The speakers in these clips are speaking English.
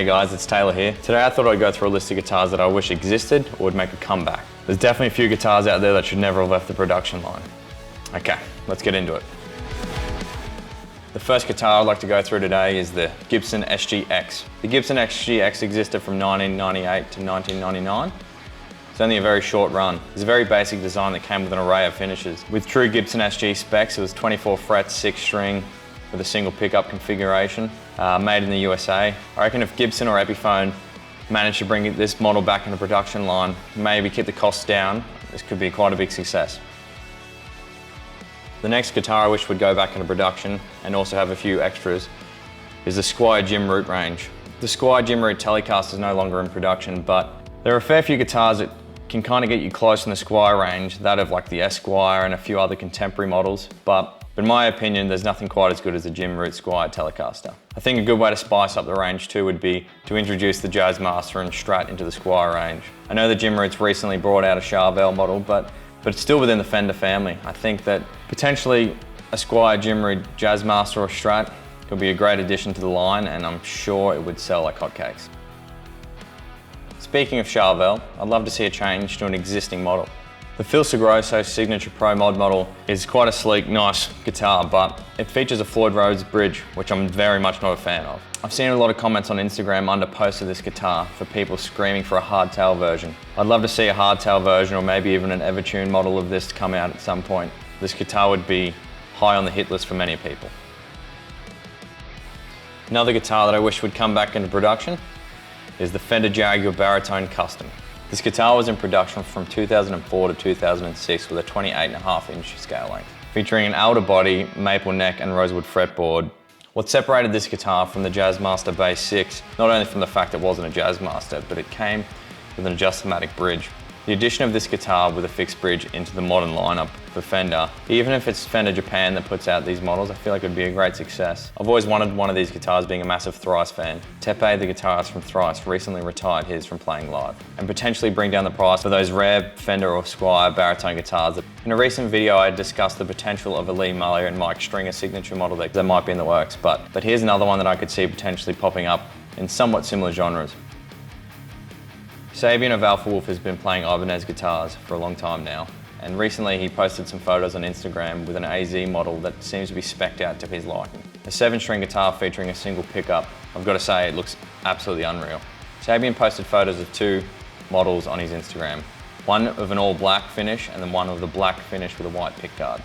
Hey guys, it's Taylor here. Today I thought I'd go through a list of guitars that I wish existed or would make a comeback. There's definitely a few guitars out there that should never have left the production line. Okay, let's get into it. The first guitar I'd like to go through today is the Gibson SGX. The Gibson SGX existed from 1998 to 1999. It's only a very short run. It's a very basic design that came with an array of finishes. With true Gibson SG specs, it was 24 frets, 6 string, with a single pickup configuration, made in the USA. I reckon if Gibson or Epiphone managed to bring this model back into production line, maybe keep the costs down, this could be quite a big success. The next guitar I wish would go back into production and also have a few extras is the Squier Jim Root range. The Squier Jim Root Telecaster is no longer in production, but there are a fair few guitars that can kind of get you close in the Squier range, that of like the Esquire and a few other contemporary models, but in my opinion, there's nothing quite as good as the Jim Root Squier Telecaster. I think a good way to spice up the range too would be to introduce the JAZZMASTER and Strat into the Squier range. I know the Jim Root's recently brought out a Charvel model, but it's still within the Fender family. I think that potentially a Squier Jim Root JAZZMASTER or Strat could be a great addition to the line, and I'm sure it would sell like hotcakes. Speaking of Charvel, I'd love to see a change to an existing model. The Filsa Gro Signature Pro Mod model is quite a sleek, nice guitar, but it features a Floyd Rhodes bridge, which I'm very much not a fan of. I've seen a lot of comments on Instagram under posts of this guitar for people screaming for a hardtail version. I'd love to see a hardtail version or maybe even an Evertune model of this to come out at some point. This guitar would be high on the hit list for many people. Another guitar that I wish would come back into production is the Fender Jaguar Baritone Custom. This guitar was in production from 2004 to 2006 with a 28.5-inch scale length, featuring an outer body, maple neck and rosewood fretboard. What separated this guitar from the JAZZMASTER Bass 6, not only from the fact it wasn't a JAZZMASTER, but it came with an adjust-o-matic bridge. The addition of this guitar with a fixed bridge into the modern lineup for Fender, even if it's Fender Japan that puts out these models, I feel like it would be a great success. I've always wanted one of these guitars, being a massive Thrice fan. Tepe, the guitarist from Thrice, recently retired his from playing live, and potentially bring down the price for those rare Fender or Squier baritone guitars. In a recent video, I discussed the potential of a Lee Muller and Mike Stringer signature model that might be in the works, but here's another one that I could see potentially popping up in somewhat similar genres. SABIAN of Alpha Wolf has been playing Ibanez guitars for a long time now, and recently he posted some photos on Instagram with an AZ model that seems to be spec'd out to his liking. A 7-string guitar featuring a single pickup. I've got to say, it looks absolutely unreal. SABIAN posted photos of 2 models on his Instagram, one of an all black finish and then one of the black finish with a white pickguard.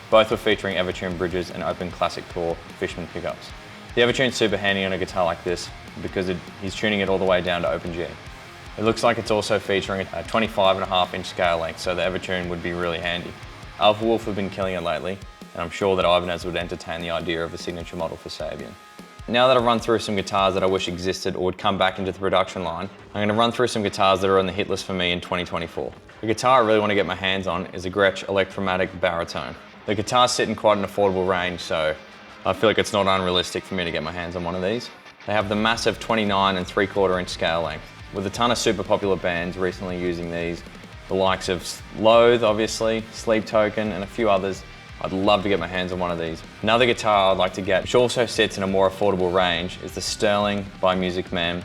Both were featuring Evertune bridges and open classic core Fishman pickups. The Evertune's super handy on a guitar like this because he's tuning it all the way down to open G. It looks like it's also featuring a 25.5-inch scale length, so the Evertune would be really handy. Alpha Wolf have been killing it lately, and I'm sure that Ibanez would entertain the idea of a signature model for SABIAN. Now that I've run through some guitars that I wish existed or would come back into the production line, I'm going to run through some guitars that are on the hit list for me in 2024. The guitar I really want to get my hands on is a Gretsch ELECTROMATIC Baritone. The guitars sit in quite an affordable range, so I feel like it's not unrealistic for me to get my hands on one of these. They have the massive 29.75-inch scale length, with a ton of super popular bands recently using these, the likes of Loathe, obviously, Sleep Token, and a few others. I'd love to get my hands on one of these. Another guitar I'd like to get, which also sits in a more affordable range, is the Sterling by Music Man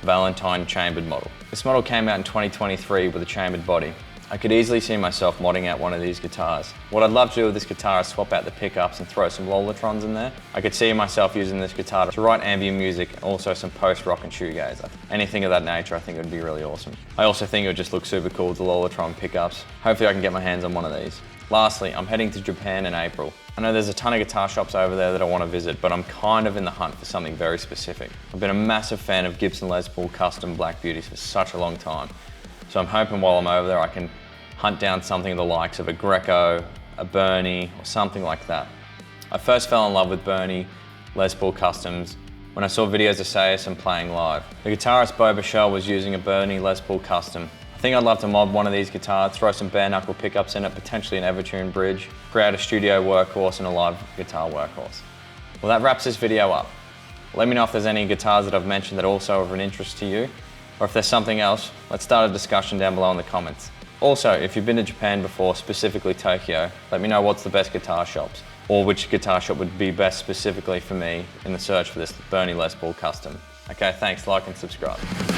Valentine chambered model. This model came out in 2023 with a chambered body. I could easily see myself modding out one of these guitars. What I'd love to do with this guitar is swap out the pickups and throw some LOLLARTRONS in there. I could see myself using this guitar to write ambient music and also some post-rock and shoegaze. Anything of that nature, I think it would be really awesome. I also think it would just look super cool with the LOLLARTRON pickups. Hopefully I can get my hands on one of these. Lastly, I'm heading to Japan in April. I know there's a ton of guitar shops over there that I want to visit, but I'm kind of in the hunt for something very specific. I've been a massive fan of Gibson Les Paul Custom Black Beauties for such a long time, so I'm hoping while I'm over there I can hunt down something the likes of a Greco, a Bernie, or something like that. I first fell in love with Bernie Les Paul Customs when I saw videos of Sayus playing live. The guitarist Bo Bichelle was using a Bernie Les Paul Custom. I think I'd love to mod one of these guitars, throw some bare knuckle pickups in it, potentially an Evertune bridge, create a studio workhorse and a live guitar workhorse. Well, that wraps this video up. Let me know if there's any guitars that I've mentioned that also are of an interest to you, or if there's something else, let's start a discussion down below in the comments. Also, if you've been to Japan before, specifically Tokyo, let me know what's the best guitar shops, or which guitar shop would be best specifically for me in the search for this Bernie Les Paul Custom. Okay, thanks, like and subscribe.